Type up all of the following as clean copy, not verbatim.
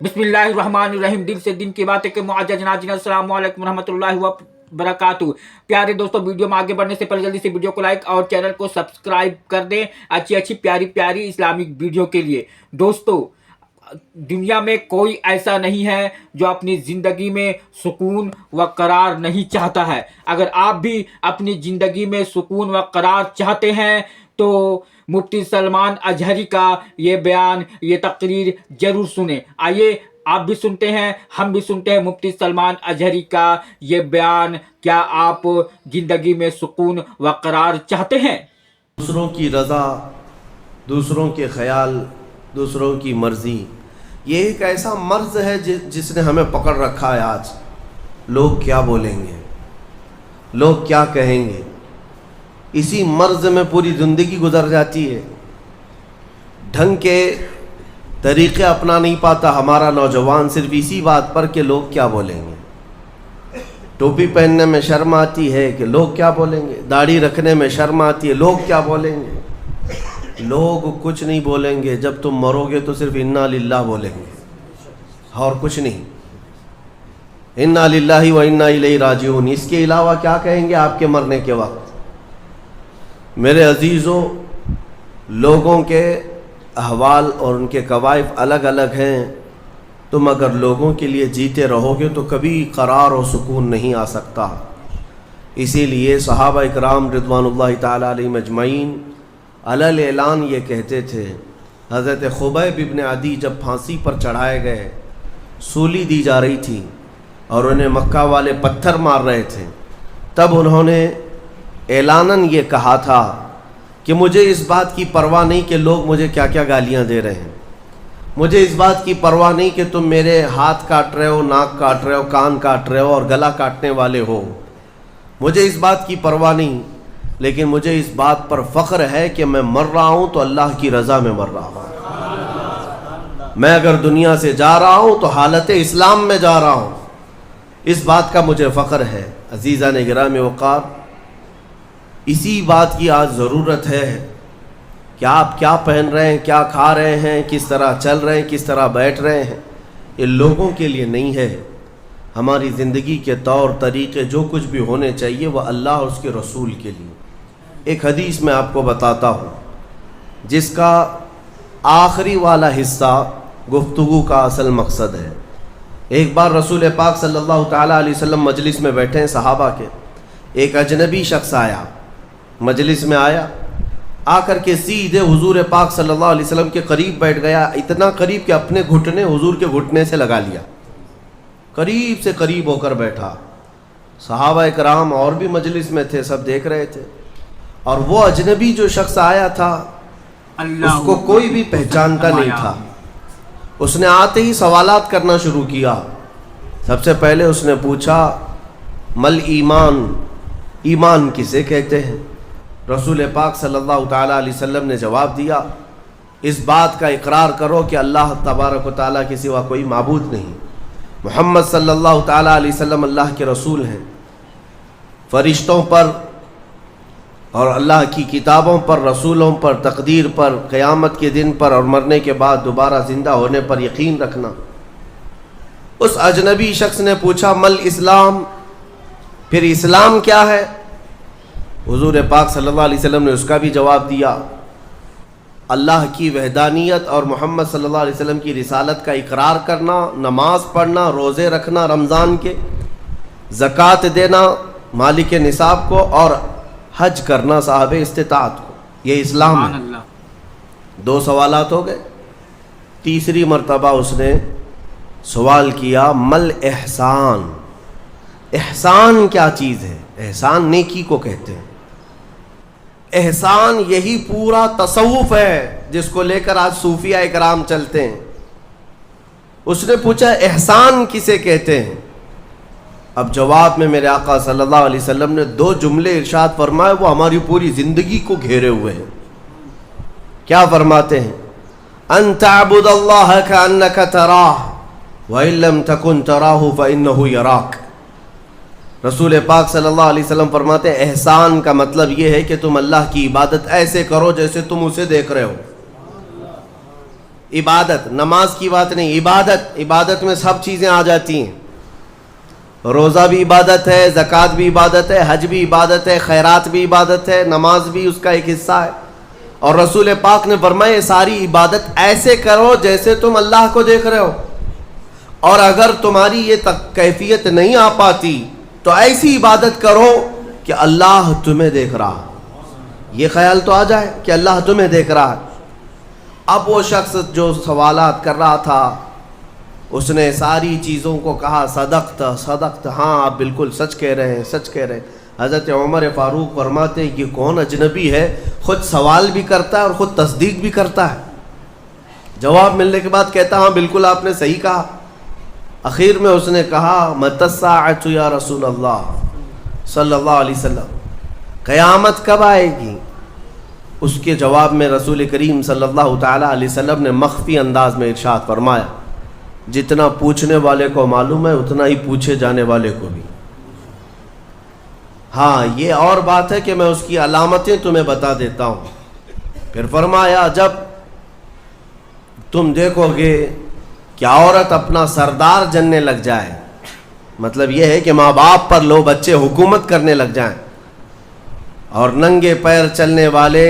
बिस्मिल्लाहिर्रहमानिर्रहीम। दिल से दिन की बातें के मुअज्जज नाज़रीन, अस्सलाम वालेकुम रहमतुल्लाहि व बरकातुहू। प्यारे दोस्तों, वीडियो में आगे बढ़ने से पहले जल्दी से वीडियो को लाइक और चैनल को सब्सक्राइब कर दें अच्छी प्यारी इस्लामिक वीडियो के लिए। दोस्तों, दुनिया में कोई ऐसा नहीं है जो अपनी ज़िंदगी में सुकून व करार नहीं चाहता है। अगर आप भी अपनी ज़िंदगी में सुकून व करार चाहते हैं तो मुफ्ती सलमान अजहरी का ये बयान, ये तकरीर ज़रूर सुने। आइए आप भी सुनते हैं, हम भी सुनते हैं मुफ्ती सलमान अजहरी का ये बयान। क्या आप ज़िंदगी में सुकून व करार चाहते हैं? दूसरों की रज़ा, दूसरों के ख्याल, दूसरों की मर्ज़ी, ये एक ऐसा मर्ज़ है जिसने हमें पकड़ रखा है। आज लोग क्या बोलेंगे, लोग क्या कहेंगे, इसी मर्ज़ में पूरी ज़िंदगी गुजर जाती है। ढंग के तरीक़े अपना नहीं पाता हमारा नौजवान, सिर्फ इसी बात पर कि लोग क्या बोलेंगे। टोपी पहनने में शर्म आती है कि लोग क्या बोलेंगे, दाढ़ी रखने में शर्म आती है, लोग क्या बोलेंगे। लोग कुछ नहीं बोलेंगे, जब तुम मरोगे तो सिर्फ इन्ना लिल्लाह बोलेंगे और कुछ नहीं। इन्ना लिल्लाहि व इन्ना इलैहि राजिऊन, इसके अलावा क्या कहेंगे आपके मरने के वक्त। मेरे अजीज़ों, लोगों के अहवाल और उनके कवायफ अलग अलग हैं। तुम अगर लोगों के लिए जीते रहोगे तो कभी करार और सुकून नहीं आ सकता। इसीलिए सहाबा इकराम रिज़वानुल्लाहि ताला अलैहिम अजमईन अलल ऐलान ये कहते थे। हज़रत खुबैब इब्न अदी जब फांसी पर चढ़ाए गए, सूली दी जा रही थी और उन्हें मक्का वाले पत्थर मार रहे थे, तब उन्होंने ऐलानन ये कहा था कि मुझे इस बात की परवाह नहीं कि लोग मुझे क्या क्या गालियाँ दे रहे हैं, मुझे इस बात की परवाह नहीं कि तुम मेरे हाथ काट रहे हो, नाक काट रहे हो, कान काट रहे हो और गला काटने वाले हो, मुझे इस बात की परवाह नहीं, लेकिन मुझे इस बात पर फ़ख्र है कि मैं मर रहा हूँ तो अल्लाह की रज़ा में मर रहा हूँ। मैं अगर दुनिया से जा रहा हूँ तो हालत इस्लाम में जा रहा हूँ, इस बात का मुझे फ़ख्र है। अज़ीज़ान गिराम वक़ार, इसी बात की आज ज़रूरत है कि आप क्या पहन रहे हैं, क्या खा रहे हैं, किस तरह चल रहे हैं, किस तरह बैठ रहे हैं, ये लोगों के लिए नहीं है। हमारी ज़िंदगी के तौर तरीक़े जो कुछ भी होने चाहिए वह अल्लाह और उसके रसूल के लिए। एक हदीस मैं आपको बताता हूँ जिसका आखिरी वाला हिस्सा गुफ्तगू का असल मकसद है। एक बार रसूल पाक सल्लल्लाहु ताला अलैहि वसल्लम मजलिस में बैठे हैं सहाबा के, एक अजनबी शख्स आया, मजलिस में आया, आकर के सीधे हुजूर पाक सल्लल्लाहु अलैहि वसल्लम के करीब बैठ गया। इतना करीब कि अपने घुटने हुजूर के घुटने से लगा लिया, करीब से करीब होकर बैठा। सहाबा इकराम और भी मजलिस में थे, सब देख रहे थे। और वो अजनबी जो शख्स आया था उसको कोई भी पहचानता नहीं था। उसने आते ही सवालात करना शुरू किया। सबसे पहले उसने पूछा, मल ईमान, ईमान किसे कहते हैं। रसूल पाक सल्लल्लाहु ताला अलैहि वसल्लम ने जवाब दिया, इस बात का इकरार करो कि अल्लाह तबारक व तआला के सिवा कोई माबूद नहीं, मोहम्मद सल्लल्लाहु ताला अलैहि वसल्लम अल्लाह के रसूल हैं। फ़रिश्तों पर और अल्लाह की किताबों पर, रसूलों पर, तकदीर पर, क़यामत के दिन पर और मरने के बाद दोबारा ज़िंदा होने पर यकीन रखना। उस अजनबी शख्स ने पूछा, मल इस्लाम, फिर इस्लाम क्या है। हुजूर पाक सल्लल्लाहु अलैहि वसल्लम ने उसका भी जवाब दिया, अल्लाह की वहदानियत और मोहम्मद सल्लल्लाहु अलैहि वसल्लम की रिसालत का इकरार करना, नमाज पढ़ना, रोज़े रखना रमज़ान के, ज़कात देना मालिक निसाब को और हज करना साहब इस्तिताअत को, ये इस्लाम है। दो सवालात हो गए। तीसरी मर्तबा उसने सवाल किया, मल एहसान, एहसान क्या चीज़ है। एहसान नेकी को कहते हैं। एहसान यही पूरा तसव्वुफ है जिसको लेकर आज सूफिया इकराम चलते हैं। उसने पूछा, एहसान किसे कहते हैं। अब जवाब में मेरे आका सल्लल्लाहु अलैहि वसल्लम ने दो जुमले इरशाद फरमाए, वो हमारी पूरी ज़िंदगी को घेरे हुए हैं। क्या फरमाते हैं, अन तअबुदल्लाह कअन्नका तराह व इन लम तकुन तराहु फइन्नहु यराक। रसूल पाक सल्लल्लाहु अलैहि वसल्लम फरमाते हैं, एहसान का मतलब ये है कि तुम अल्लाह की इबादत ऐसे करो जैसे तुम उसे देख रहे हो। عبادت، نماز کی بات نہیں، عبادت میں سب چیزیں آ جاتی ہیں. روزہ بھی عبادت ہے، زکوٰۃ بھی عبادت ہے، حج بھی عبادت ہے، خیرات بھی عبادت ہے، نماز بھی اس کا ایک حصہ ہے. اور رسول پاک نے فرمایا یہ ساری عبادت ایسے کرو جیسے تم اللہ کو دیکھ رہے ہو، اور اگر تمہاری یہ کیفیت نہیں آ پاتی تو ایسی عبادت کرو کہ اللہ تمہیں دیکھ رہا. یہ خیال تو آ جائے کہ اللہ تمہیں دیکھ رہا ہے. اب وہ شخص جو سوالات کر رہا تھا اس نے ساری چیزوں کو کہا صدقت، ہاں آپ بالکل سچ کہہ رہے ہیں. حضرت عمر فاروق فرماتے ہیں یہ کون اجنبی ہے، خود سوال بھی کرتا ہے اور خود تصدیق بھی کرتا ہے. جواب ملنے کے بعد کہتا ہاں بالکل آپ نے صحیح کہا. اخیر میں اس نے کہا متی الساعۃ یا رسول اللہ صلی اللہ علیہ وسلم، قیامت کب آئے گی؟ اس کے جواب میں رسول کریم صلی اللہ تعالیٰ علیہ وسلم نے مخفی انداز میں ارشاد فرمایا جتنا پوچھنے والے کو معلوم ہے اتنا ہی پوچھے جانے والے کو بھی. ہاں یہ اور بات ہے کہ میں اس کی علامتیں تمہیں بتا دیتا ہوں. پھر فرمایا جب تم دیکھو گے کہ عورت اپنا سردار جننے لگ جائے، مطلب یہ ہے کہ ماں باپ پر لو بچے حکومت کرنے لگ جائیں، اور ننگے پیر چلنے والے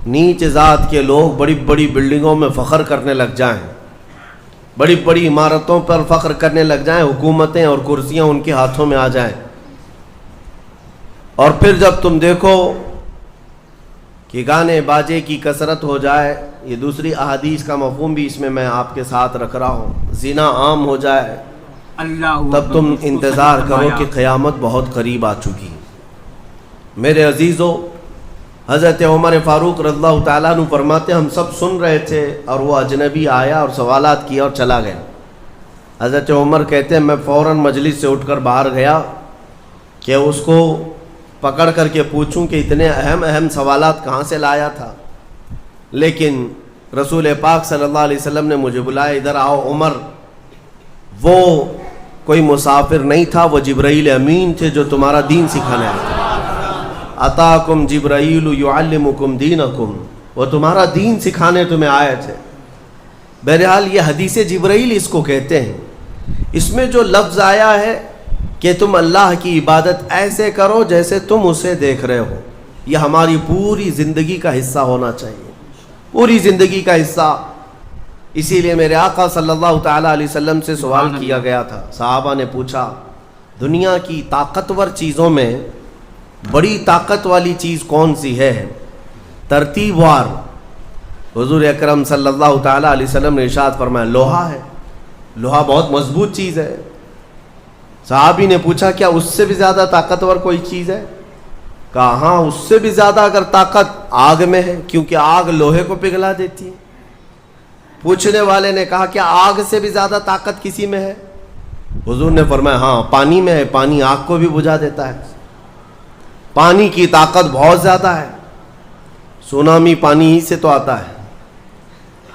نیچ ذات کے لوگ بڑی بڑی بلڈنگوں میں فخر کرنے لگ جائیں، بڑی بڑی عمارتوں پر فخر کرنے لگ جائیں، حکومتیں اور کرسیاں ان کے ہاتھوں میں آ جائیں. اور پھر جب تم دیکھو کہ گانے باجے کی کثرت ہو جائے، یہ دوسری احادیث کا مفہوم بھی اس میں میں آپ کے ساتھ رکھ رہا ہوں، زنا عام ہو جائے، تب تم انتظار کرو کہ قیامت بہت قریب آ چکی. میرے عزیزو، حضرت عمر فاروق رضی اللہ تعالیٰ عنہ فرماتے ہم سب سن رہے تھے اور وہ اجنبی آیا اور سوالات کیا اور چلا گیا. حضرت عمر کہتے ہیں میں فوراً مجلس سے اٹھ کر باہر گیا کہ اس کو پکڑ کر کے پوچھوں کہ اتنے اہم سوالات کہاں سے لایا تھا. لیکن رسول پاک صلی اللہ علیہ وسلم نے مجھے بلایا، ادھر آؤ عمر. وہ کوئی مسافر نہیں تھا، وہ جبرائیل امین تھے جو تمہارا دین سکھانے آئے تھے. اتاکم جبرائیل یعلمکم دینکم، وہ تمہارا دین سکھانے تمہیں آئے تھے. بہرحال یہ حدیث جبرائیل اس کو کہتے ہیں. اس میں جو لفظ آیا ہے کہ تم اللہ کی عبادت ایسے کرو جیسے تم اسے دیکھ رہے ہو، یہ ہماری پوری زندگی کا حصہ ہونا چاہیے، پوری زندگی کا حصہ. اسی لیے میرے آقا صلی اللہ تعالیٰ علیہ وسلم سے سوال کیا گیا تھا. صحابہ نے پوچھا دنیا کی طاقتور چیزوں میں بڑی طاقت والی چیز کون سی ہے؟ ترتیب وار حضور اکرم صلی اللہ تعالیٰ علیہ وسلم نے ارشاد فرمایا لوہا ہے. لوہا بہت مضبوط چیز ہے. صحابی نے پوچھا کیا اس سے بھی زیادہ طاقتور کوئی چیز ہے؟ کہا ہاں اس سے بھی زیادہ اگر طاقت آگ میں ہے، کیونکہ آگ لوہے کو پگھلا دیتی ہے. پوچھنے والے نے کہا کیا آگ سے بھی زیادہ طاقت کسی میں ہے؟ حضور نے فرمایا ہاں پانی میں ہے، پانی آگ کو بھی بجھا دیتا ہے. پانی کی طاقت بہت زیادہ ہے، سونامی پانی ہی سے تو آتا ہے.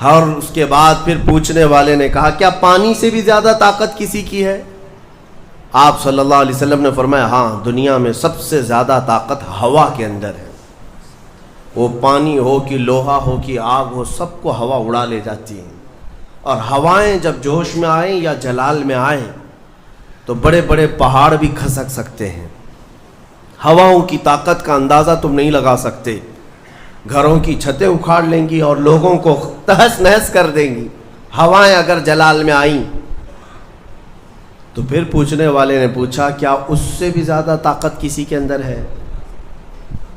اور اس کے بعد پھر پوچھنے والے نے کہا کیا پانی سے بھی زیادہ طاقت کسی کی ہے؟ آپ صلی اللہ علیہ وسلم نے فرمایا ہاں دنیا میں سب سے زیادہ طاقت ہوا کے اندر ہے. وہ پانی ہو کہ لوہا ہو کہ آگ ہو، سب کو ہوا اڑا لے جاتی ہے. اور ہوائیں جب جوش میں آئیں یا جلال میں آئیں تو بڑے بڑے پہاڑ بھی کھسک سکتے ہیں. ہواؤں کی طاقت کا اندازہ تم نہیں لگا سکتے. گھروں کی چھتیں اکھاڑ لیں گی اور لوگوں کو تہس نہس کر دیں گی ہوائیں اگر جلال میں آئیں. تو پھر پوچھنے والے نے پوچھا کیا اس سے بھی زیادہ طاقت کسی کے اندر ہے؟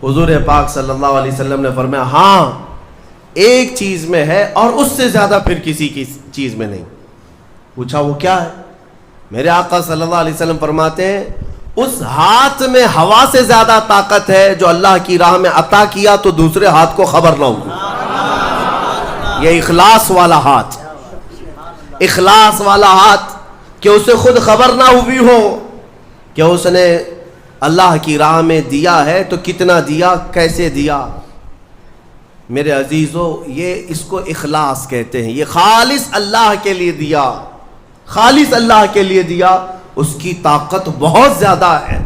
حضور پاک صلی اللہ علیہ وسلم نے فرمایا ہاں ایک چیز میں ہے اور اس سے زیادہ پھر کسی کی چیز میں نہیں. پوچھا وہ کیا ہے؟ میرے آقا صلی اللہ علیہ وسلم فرماتے ہیں اس ہاتھ میں ہوا سے زیادہ طاقت ہے جو اللہ کی راہ میں عطا کیا تو دوسرے ہاتھ کو خبر نہ ہو. یہ اخلاص والا ہاتھ، اخلاص والا ہاتھ کہ اسے خود خبر نہ ہوئی ہو کہ اس نے اللہ کی راہ میں دیا ہے تو کتنا دیا، کیسے دیا. میرے عزیزو یہ اس کو اخلاص کہتے ہیں. یہ خالص اللہ کے لیے دیا، خالص اللہ کے لیے دیا، اس کی طاقت بہت زیادہ ہے.